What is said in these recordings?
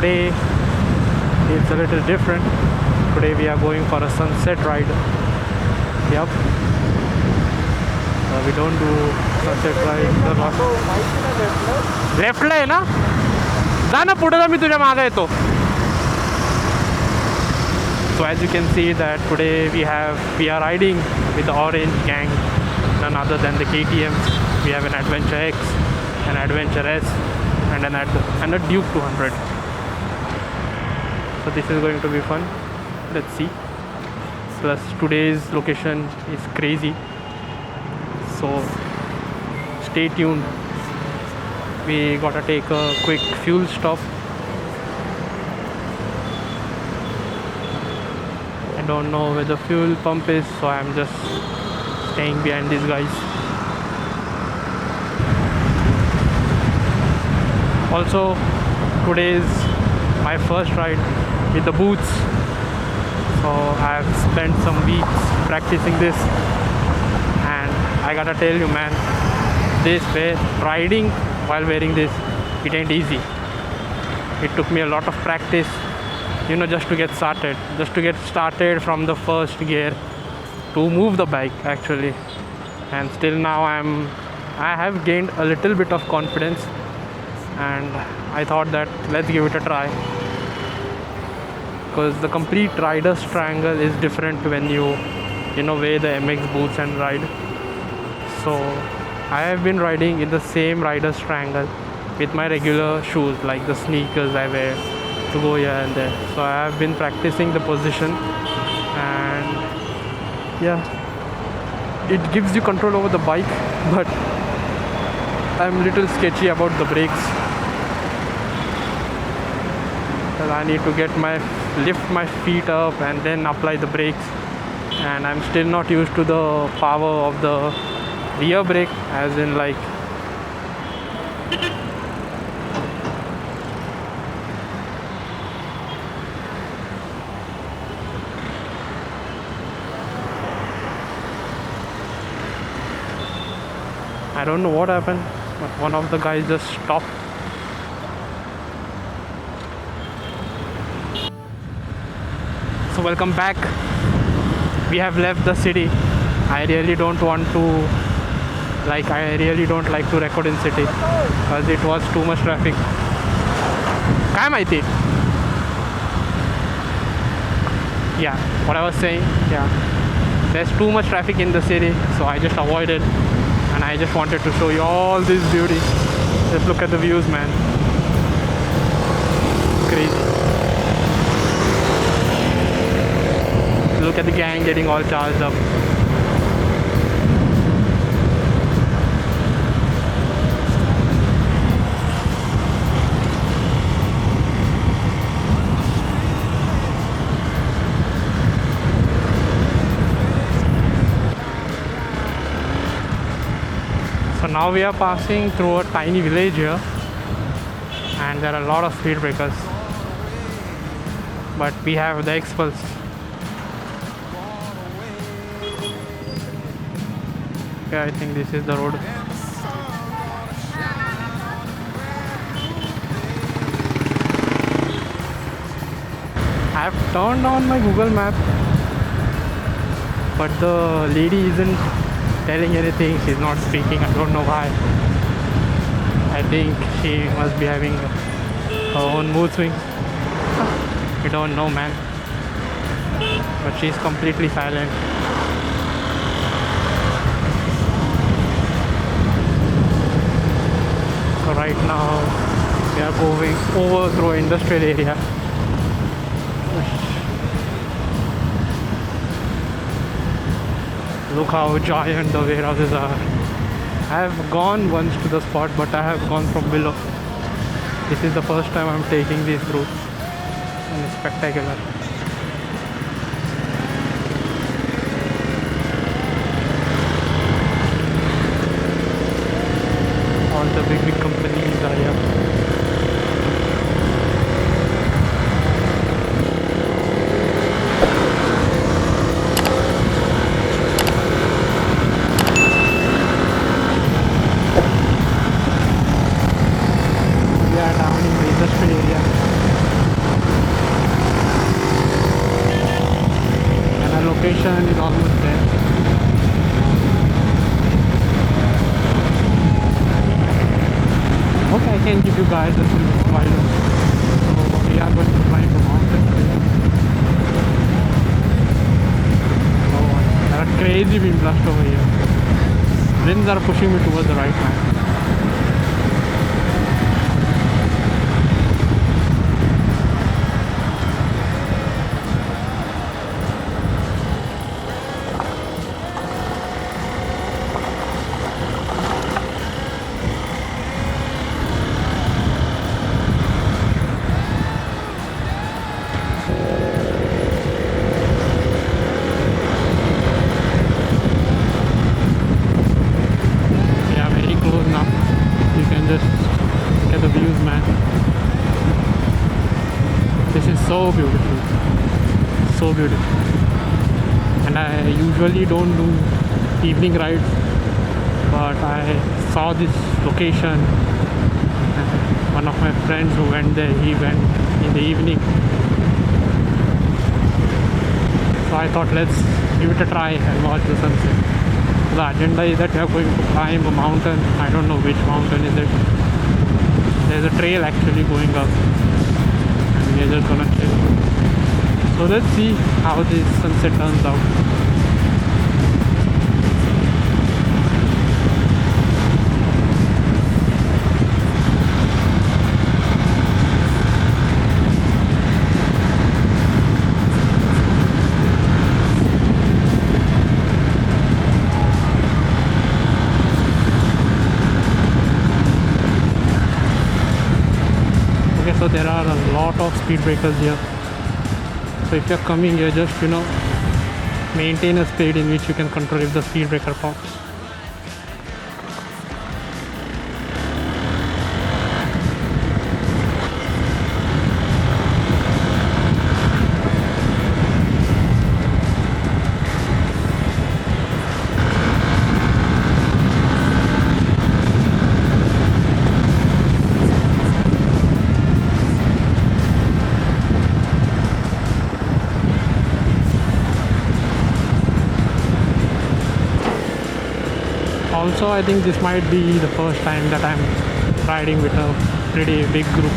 today it's a little different. Today we are going for a sunset ride. Yep. We don't do sunset ride. लेफ्टला आहे ना, जा ना पुढे, जा मी तुझ्या मागे येतो. So as you can see that today we are riding with the Orange gang, none other than the KTMs. We have an Adventure X, an Adventure S, and a Duke 200. So this is going to be fun. Let's see. Plus today's location is crazy. So stay tuned. We gotta take a quick fuel stop. I don't know where the fuel pump is, so I'm just staying behind these guys. Also, today is my first ride with the boots, so I've spent some weeks practicing this, and I gotta tell you, man, riding while wearing this, it ain't easy. It took me a lot of practice, just to get started from the first gear to move the bike actually. And still now I have gained a little bit of confidence, and I thought that let's give it a try, because the complete rider's triangle is different when you wear the MX boots and ride. So I have been riding in the same rider's triangle with my regular shoes, like the sneakers I wear to go here and there. So I have been practicing the position, and yeah, it gives you control over the bike, but I'm a little sketchy about the brakes, because I need to lift my feet up and then apply the brakes, and I'm still not used to the power of the rear brake, as in like I don't know what happened, but one of the guys just stopped. So welcome back. We have left the city. I really don't like to record in city because it was too much traffic. काय माहिती? Yeah, what I was saying, yeah, there's too much traffic in the city, so I just avoided, and I just wanted to show you all this beauty. Just look at the views, man. Crazy. Look at the gang getting all charged up. So now we are passing through a tiny village here, and there are a lot of speed breakers, but we have the X-Pulse. Okay, I think this is the road. I have turned on my Google map, but the lady isn't telling anything. She's not speaking. I don't know why. I think she must be having her own mood swings. We don't know, man. But she's completely silent. So right now we are going over through industrial area. Look how giant the warehouses are. I have gone once to the spot, but I have gone from below. This is the first time I'm taking this route, and it's spectacular. All the big companies are here. We are down in the industrial area. destination is almost there. Okay, I can give you guys a little spoiler. So we are going to climb the mountain. Oh, there are crazy wind blast over here. Winds are pushing me towards the right now. So beautiful, so beautiful. And I usually don't do evening rides, but I saw this location and one of my friends who went there, he went in the evening, so I thought let's give it a try and watch the sunset. So the agenda is that we are going to climb a mountain. I don't know which mountain is it. There's a trail actually going up. We're just gonna chill. So let's see how this sunset turns out. So there are a lot of speed breakers here. So if you're coming here, just maintain a speed in which you can control if the speed breaker pops. Also, I think this might be the first time that I'm riding with a pretty big group.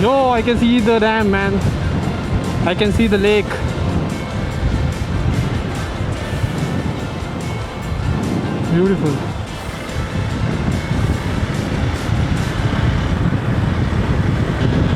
Yo, I can see the dam, man. I can see the lake. Beautiful.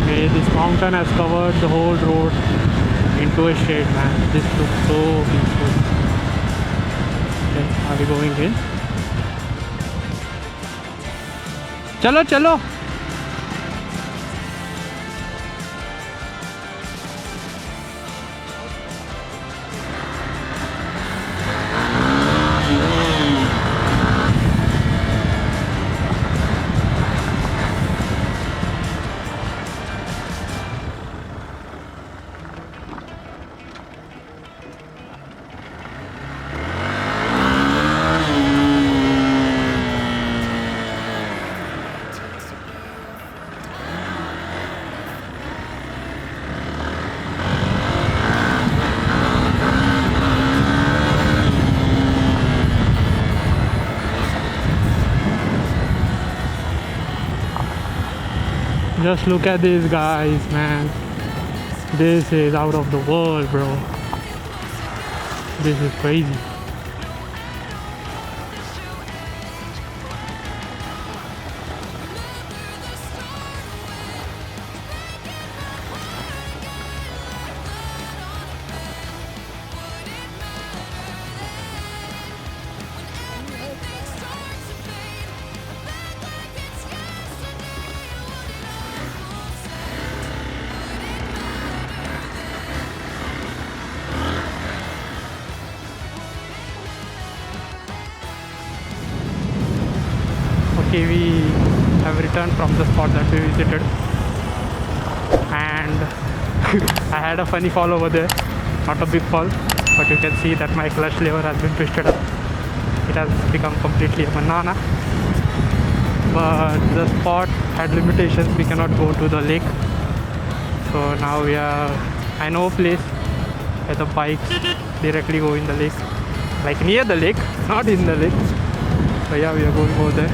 Okay, this mountain has covered the whole road into a shade, man. This looks so peaceful. Okay, are we going in? Chalo, chalo. Just look at these guys, man. This is out of the world, bro. This is crazy. Okay, we have returned from the spot that we visited, and I had a funny fall over there. Not a big fall, but you can see that my clutch lever has been twisted up. It has become completely a banana. But the spot had limitations. We cannot go to the lake, so now we are I know a place where the bikes directly go in the lake, like near the lake, not in the lake. So yeah, we are going over there.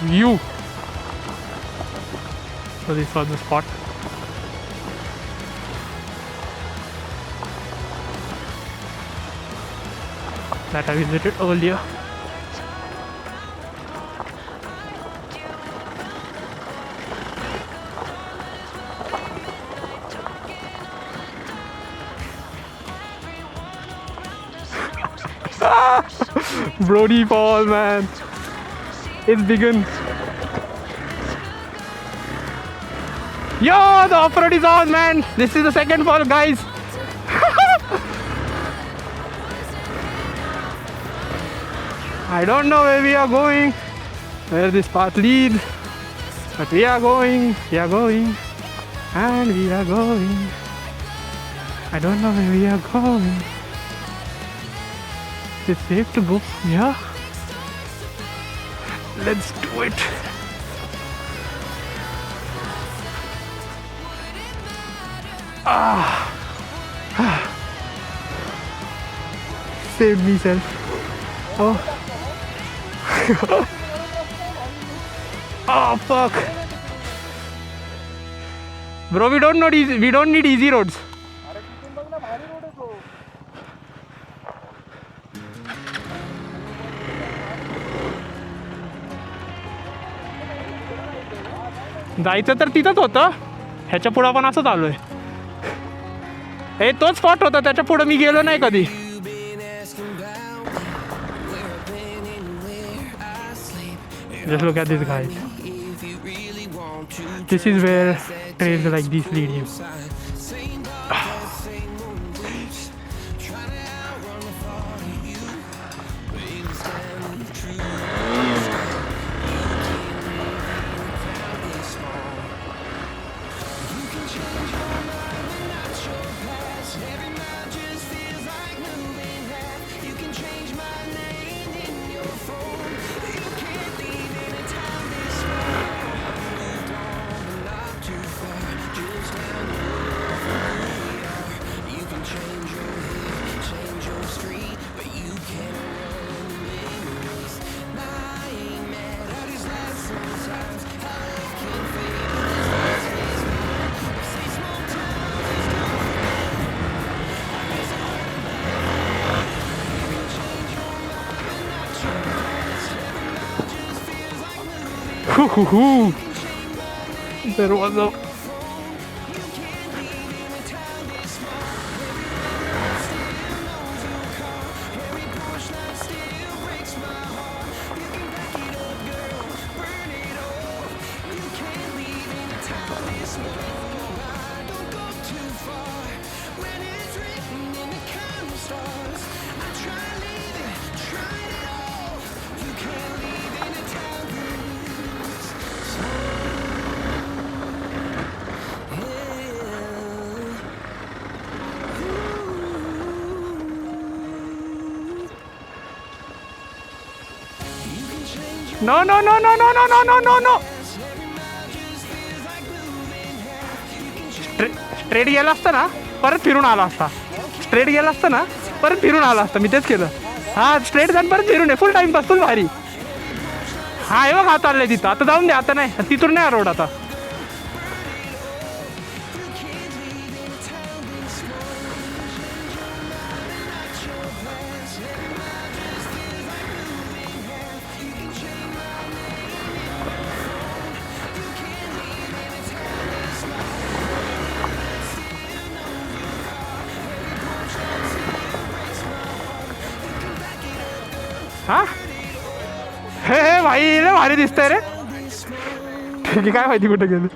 View. So this was the spot. That I visited earlier. Brody Fall, man. It's begun. Yo, the off-road is on, man. This is the second fall, guys. I don't know where we are going, where this path leads, but we are going, and we are going. I don't know where we are going. Is it safe to go from here? Let's do it. Saved myself. Oh. Oh fuck. Bro, we don't need easy roads. जायचं तर तिथंच होतं. ह्याच्या पुढं पण असं चालू आहे. हे तोच स्पॉट होता, त्याच्या पुढं मी गेलो नाही कधी. Just look at this, guys. This is where trails like these lead you. There was a No. Straight गेला असता ना परत फिरून आला असता. स्ट्रेट गेला असता ना परत फिरून आला असता. मी तेच केलं. हा स्ट्रेट जाऊन परत फिरून आहे. फुल टाइमपास, फुल भारी. हा हे बघ, हा चाललंय तिथं. आता जाऊन दे, आता नाही, तिथून नाही रोड आता. हा हे भाई लय भारी दिसतंय रे. ठीक आहे, काय माहिती कुठे गेली.